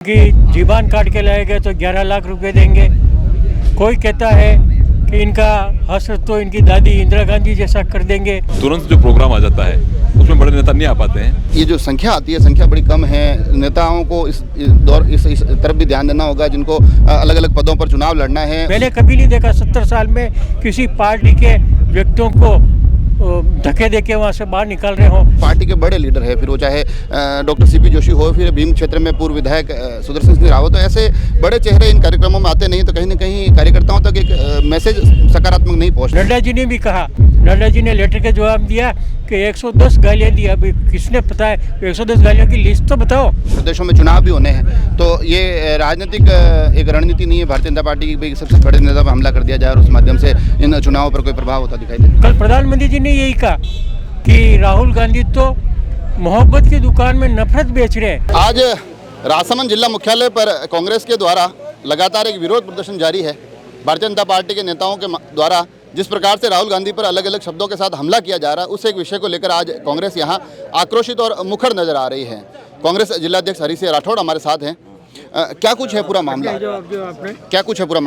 कि जीवान काट के लाए गए तो 11 लाख रुपए देंगे। कोई कहता है कि इनका हश्र तो इनकी दादी इंदिरा गांधी जैसा कर देंगे। तुरंत जो प्रोग्राम आ जाता है उसमें बड़े नेता नहीं आ पाते हैं। ये जो संख्या आती है, संख्या बड़ी कम है। नेताओं को इस तरफ भी ध्यान देना होगा जिनको अलग अलग पदों पर चुनाव लड़ना है। मैंने कभी नहीं देखा 70 साल में किसी पार्टी के व्यक्तियों को धक्के देके वहाँ से बाहर निकाल रहे हो। पार्टी के बड़े लीडर है, फिर वो चाहे डॉक्टर सीपी जोशी हो, फिर भीम क्षेत्र में पूर्व विधायक सुदर्शन सिंह रावत, तो ऐसे बड़े चेहरे इन कार्यक्रमों में आते नहीं, तो कहीं ना कहीं कार्यकर्ताओं तक एक मैसेज सकारात्मक नहीं पहुँचता। नड्डा जी ने भी कहा, नड्डा जी ने लेटर के जवाब दिया कि 110 गालियाँ दी। अभी किसने पता है 110 गालियों की लिस्ट तो बताओ। प्रदेशों में चुनाव भी होने हैं, तो ये राजनीतिक एक रणनीति नहीं है भारतीय जनता पार्टी की भाई सबसे बड़े नेता पर हमला कर दिया जाए और उस माध्यम से इन चुनावों पर कोई प्रभाव होता दिखाई दे। कल प्रधानमंत्री जी ने यही कहा कि राहुल गांधी तो मोहब्बत की दुकान में नफरत बेच रहे हैं। आज राजसमंद जिला मुख्यालय पर कांग्रेस के द्वारा लगातार एक विरोध प्रदर्शन जारी है। भारतीय जनता पार्टी के नेताओं के द्वारा जिस प्रकार से राहुल गांधी पर अलग अलग शब्दों के साथ हमला किया जा रहा है, उस एक विषय को लेकर आज कांग्रेस यहाँ आक्रोशित और मुखर नजर आ रही है। कांग्रेस जिलाध्यक्ष हरि सिंह राठौड़ हमारे साथ हैं। क्या कुछ है पूरा मामला? क्या कुछ है पूरा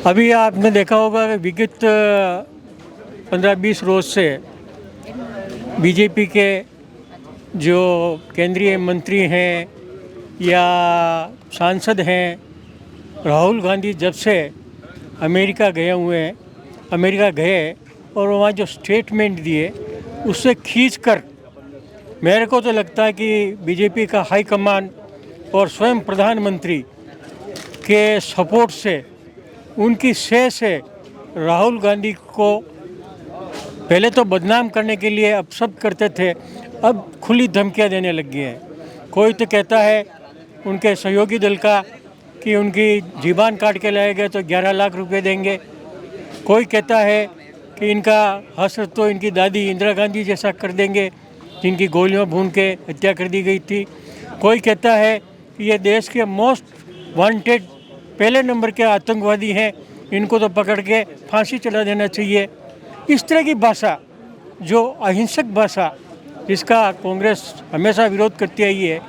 अभी आपने देखा होगा कि विगत 15-20 रोज से बीजेपी के जो केंद्रीय मंत्री हैं या सांसद हैं, राहुल गांधी जब से अमेरिका गए हुए हैं, अमेरिका गए और वहाँ जो स्टेटमेंट दिए उससे खींचकर मेरे को तो लगता है कि बीजेपी का हाई कमान और स्वयं प्रधानमंत्री के सपोर्ट से, उनकी सह से राहुल गांधी को पहले तो बदनाम करने के लिए अब सब करते थे, अब खुली धमकियां देने लग गए हैं। कोई तो कहता है उनके सहयोगी दल का कि उनकी जीवान काट के लाए गए तो 11 लाख रुपए देंगे। कोई कहता है कि इनका हश्र तो इनकी दादी इंदिरा गांधी जैसा कर देंगे जिनकी गोलियों भून के हत्या कर दी गई थी। कोई कहता है कि ये देश के मोस्ट वांटेड पहले नंबर के आतंकवादी हैं, इनको तो पकड़ के फांसी चढ़ा देना चाहिए। इस तरह की भाषा, जो अहिंसक भाषा जिसका कांग्रेस हमेशा विरोध करती आई है,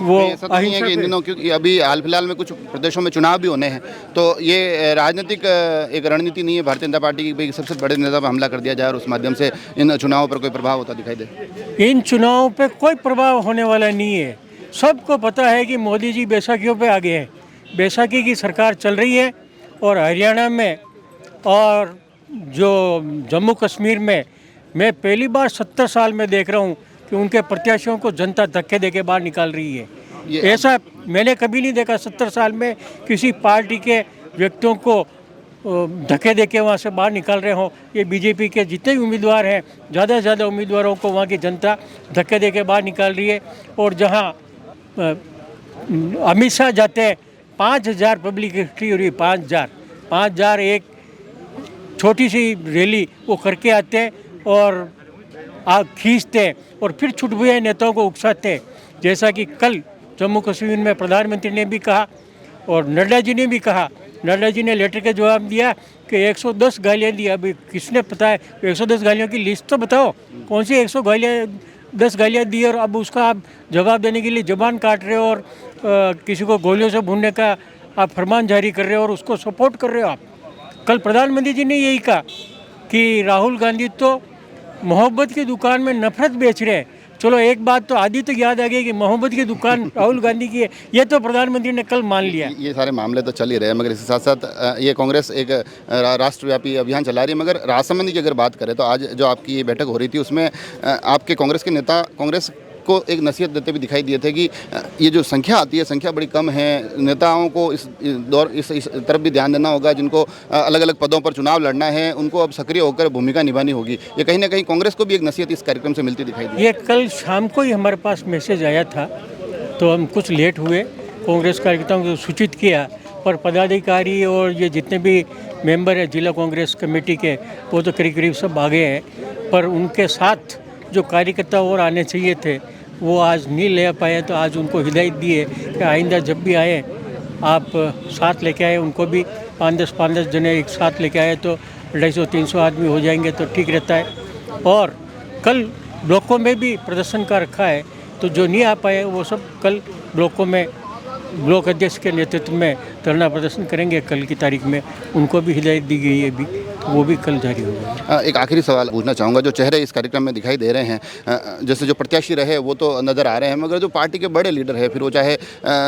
वो ऐसा तो नहीं है कि इन दिनों, क्योंकि अभी हाल फिलहाल में कुछ प्रदेशों में चुनाव भी होने हैं, तो ये राजनीतिक एक रणनीति नहीं है भारतीय जनता पार्टी की भाई सबसे बड़े नेता पर हमला कर दिया जाए और उस माध्यम से इन चुनावों पर कोई प्रभाव होता दिखाई दे। इन चुनावों पे कोई प्रभाव होने वाला नहीं है। सबको पता है कि मोदी जी बैसाखियों पे आ गए हैं। बैसाखी की सरकार चल रही है और हरियाणा में और जो जम्मू कश्मीर में मैं पहली बार 70 साल में देख रहा हूँ कि उनके प्रत्याशियों को जनता धक्के देके बाहर निकाल रही है। ऐसा मैंने कभी नहीं देखा 70 साल में किसी पार्टी के व्यक्तियों को धक्के देके वहाँ से बाहर निकाल रहे हो। ये बीजेपी के जितने भी उम्मीदवार हैं, ज़्यादा से ज़्यादा उम्मीदवारों को वहाँ की जनता धक्के देके बाहर निकाल रही है। और जहाँ अमित शाह जाते हैं 5000 पब्लिक इकट्ठी हो रही है, 5000 एक छोटी सी रैली वो करके आते हैं और आग खींचते हैं और फिर छुट हुए नेताओं को उकसाते हैं। जैसा कि कल जम्मू कश्मीर में प्रधानमंत्री ने भी कहा और नड्डा जी ने भी कहा। नड्डा जी ने लेटर के जवाब दिया कि 110 गालियाँ दी। अभी किसने पता है 110 गालियों की लिस्ट तो बताओ, कौन सी 110 गालियाँ दी और अब उसका आप जवाब देने के लिए ज़बान काट रहे हो और किसी को गोलियों से भूनने का आप फरमान जारी कर रहे हो और उसको सपोर्ट कर रहे हो आप। कल प्रधानमंत्री जी ने यही कहा कि राहुल गांधी तो मोहब्बत की दुकान में नफरत बेच रहे हैं। चलो एक बात तो आदि तो याद आ गई कि मोहब्बत की दुकान राहुल गांधी की है, ये तो प्रधानमंत्री ने कल मान लिया। ये सारे मामले तो चल ही रहे हैं, मगर इसके साथ साथ ये कांग्रेस एक राष्ट्रव्यापी अभियान चला रही है। मगर राजसमंद की अगर बात करें तो आज जो आपकी ये बैठक हो रही थी उसमें आपके कांग्रेस के नेता कांग्रेस को एक नसीहत देते भी दिखाई दिए थे कि ये जो संख्या आती है, संख्या बड़ी कम है। नेताओं को इस तरफ भी ध्यान देना होगा जिनको अलग अलग पदों पर चुनाव लड़ना है, उनको अब सक्रिय होकर भूमिका निभानी होगी। ये कहीं ना कहीं कांग्रेस को भी एक नसीहत इस कार्यक्रम से मिलती दिखाई दी। ये कल शाम को ही हमारे पास मैसेज आया था, तो हम कुछ लेट हुए, कांग्रेस कार्यकर्ताओं को सूचित किया और पदाधिकारी और ये जितने भी मेंबर हैं जिला कांग्रेस कमेटी के, वो तो करीब सब आ गए हैं। पर उनके साथ जो कार्यकर्ता और आने चाहिए थे वो आज नहीं ले पाए, तो आज उनको हिदायत दी है कि आइंदा जब भी आए आप साथ लेके आए। उनको भी 5-10 जने एक साथ लेके आए तो 250-300 आदमी हो जाएंगे तो ठीक रहता है। और कल ब्लॉकों में भी प्रदर्शन का रखा है तो जो नहीं आ पाए वो सब कल ब्लॉकों में ब्लॉक अध्यक्ष के नेतृत्व में धरना प्रदर्शन करेंगे। कल की तारीख में उनको भी हिदायत दी गई है अभी, तो वो भी कल जारी होगा। एक आखिरी सवाल पूछना चाहूँगा, जो चेहरे इस कार्यक्रम में दिखाई दे रहे हैं, जैसे जो प्रत्याशी रहे वो तो नज़र आ रहे हैं, मगर जो पार्टी के बड़े लीडर हैं, फिर वो चाहे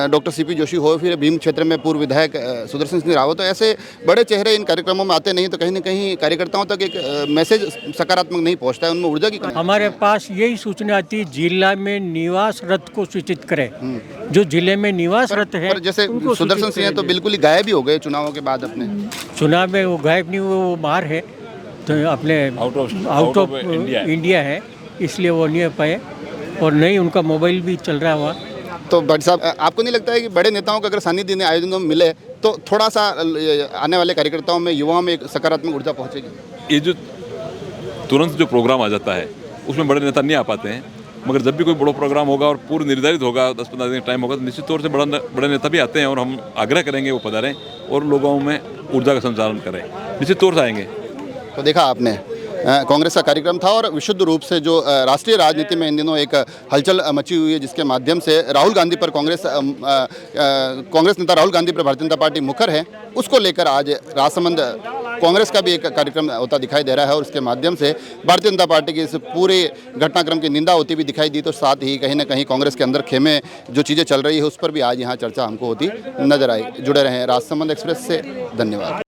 डॉक्टर सीपी जोशी हो, फिर भीम क्षेत्र में पूर्व विधायक सुदर्शन सिंह रावत, तो ऐसे बड़े चेहरे इन कार्यक्रमों में आते नहीं, तो कहीं ना कहीं कार्यकर्ताओं तक एक मैसेज सकारात्मक नहीं पहुँचता है, उनमें ऊर्जा की कमी। हमारे पास यही सूचना आती है जिला में निवासरत को सूचित करें, जो जिले में निवासरत है। पर जैसे उनको सुदर्शन सूचित सिंह तो करें। बिल्कुल ही गायब ही हो गए चुनावों के बाद अपने। चुनाव में वो गायब नहीं हुए, वो बाहर है, तो अपने आउट ऑफ इंडिया है, इसलिए वो नहीं आ पाए, और नहीं उनका मोबाइल भी चल रहा हुआ। तो भट्ट साहब, आपको नहीं लगता है कि बड़े नेताओं का अगर सानिध्य इन आयोजनों में मिले तो थोड़ा सा आने वाले कार्यकर्ताओं में, युवाओं में एक सकारात्मक ऊर्जा पहुंचेगी? ये जो तुरंत जो प्रोग्राम आ जाता है उसमें बड़े नेता नहीं आ पाते हैं, मगर जब भी कोई बड़ा प्रोग्राम होगा और पूर्व निर्धारित होगा, 10-15 दिन टाइम होगा, तो निश्चित तौर से बड़े नेता भी आते हैं, और हम आग्रह करेंगे वो पधारें और लोगों में ऊर्जा का संचालन करें, निश्चित तौर से आएंगे। तो देखा आपने, कांग्रेस का कार्यक्रम था, और विशुद्ध रूप से जो राष्ट्रीय राजनीति में इन दिनों एक हलचल मची हुई है, जिसके माध्यम से राहुल गांधी पर कांग्रेस नेता राहुल गांधी पर भारतीय जनता पार्टी मुखर है, उसको लेकर आज राजसमंद कांग्रेस का भी एक कार्यक्रम होता दिखाई दे रहा है, और उसके माध्यम से भारतीय जनता पार्टी की इस पूरे घटनाक्रम की निंदा होती भी दिखाई दी। तो साथ ही कहीं ना कहीं कांग्रेस के अंदर खेमे जो चीज़ें चल रही है उस पर भी आज यहाँ चर्चा हमको होती नजर आई। जुड़े रहें राजसमंद एक्सप्रेस से, धन्यवाद।